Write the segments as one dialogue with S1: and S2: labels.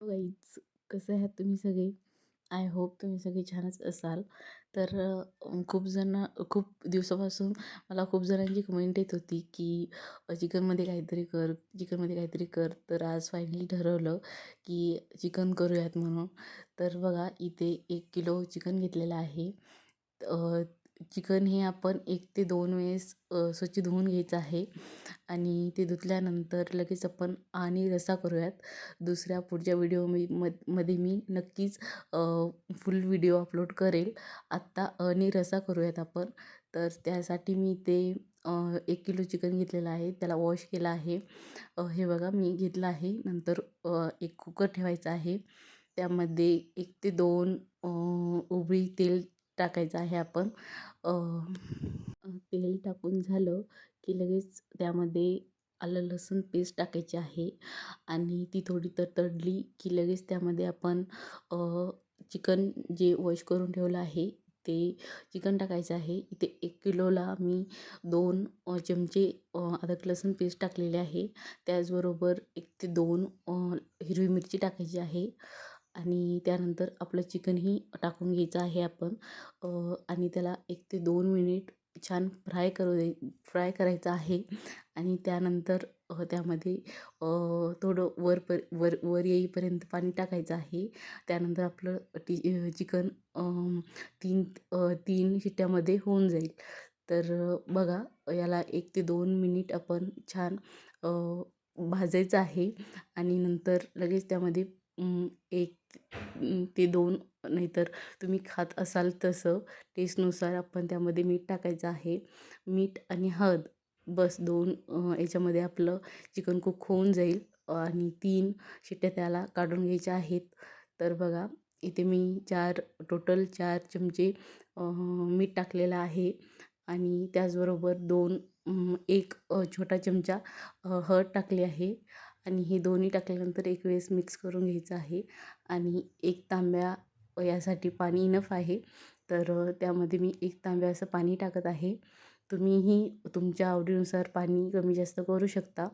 S1: Guys, कसे आहात तुम्ही सगळे? आय होप तुम्ही सगळे छानच असाल. तर खूप दिवसापासून मला खूप जणांची कमेंट येत होती की चिकनमध्ये काहीतरी कर, चिकनमध्ये काहीतरी कर. तर आज फायनली ठरवलं की चिकन करूयात म्हणून. तर बघा, इथे 1 किलो चिकन घेतलेलं आहे. अ, चिकन हे आपण 1 ते 2 वेळेस स्वच्छ धुवून घ्यायचं आहे आणि ते धुतल्यानंतर लगेच आपण आणि रस्सा करूयात. दुसऱ्या पुढच्या व्हिडिओ मध्ये मी नक्कीच फुल व्हिडिओ अपलोड करेल. आत्ता आणि रस्सा करूयात आपण. तर त्यासाठी मी ते 1 किलो चिकन घेतलेलं आहे, त्याला वॉश केलं आहे. हे बघा, मी घेतलं आहे. नंतर एक कुकर ठेवायचा आहे. त्यामध्ये 1 ते 2 उबळी तेल टाकायचं आहे आपण. तेल टाकून झालं की लगेच त्यामध्ये आलं लसूण पेस्ट टाकायची आहे आणि ती थोडी तडतडली की लगेच त्यामध्ये आपण चिकन जे वॉश करून ठेवलं आहे ते चिकन टाकायचं आहे. इथे 1 किलोला मी 2 चमचे अद्रक लसूण पेस्ट टाकलेले आहे. त्याचबरोबर 1 ते 2 हिरवी मिरची टाकायची आहे आणि त्यानंतर आपलं चिकनही टाकून घ्यायचं आहे आपण. आणि त्याला 1 ते 2 मिनिट छान फ्राय करायचं आहे आणि त्यानंतर त्यामध्ये थोडं वर येईपर्यंत पाणी टाकायचं आहे. त्यानंतर आपलं चिकन 3 शिट्ट्यामध्ये होऊन जाईल. तर बघा, याला 1 ते 2 मिनिट आपण छान भाजायचं आहे आणि नंतर लगेच त्यामध्ये 1 ते 2, नाहीतर तुम्ही खात असाल तसं टेस्टनुसार आपण त्यामध्ये मीठ टाकायचं आहे. मीठ आणि हळद, बस 2 याच्यामध्ये आपलं चिकन कुक होऊन जाईल आणि 3 शिट्ट्या त्याला काढून घ्यायच्या आहेत. तर बघा, इथे मी टोटल 4 चमचे मीठ टाकलेलं आहे आणि त्याचबरोबर 1 छोटा चमचा हळद टाकली आहे आणि हे दोन्ही टाकल्यानंतर एक वेळेस मिक्स करून घ्यायचं आहे आणि 1 तांब्या यासाठी पाणी इनफ आहे. तर त्यामध्ये मी 1 तांब्या असं पाणी टाकत आहे. तुम्हीही तुमच्या आवडीनुसार पाणी कमी जास्त करू शकता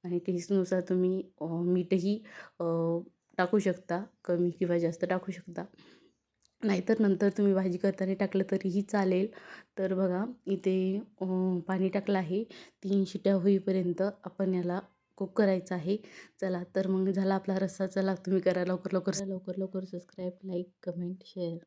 S1: आणि टेस्टनुसार तुम्ही मीठही टाकू शकता, कमी किंवा जास्त टाकू शकता. नाहीतर नंतर तुम्ही भाजी करताना टाकलं तरीही चालेल. तर बघा, इथे पाणी टाकलं आहे. 3 शिट्ट्या होईपर्यंत आपण याला कुक करायचं आहे. चला, तर मग झाला आपला रस्सा. चला, तुम्ही करा लवकर लवकर सबस्क्राईब, लाईक, कमेंट, शेअर.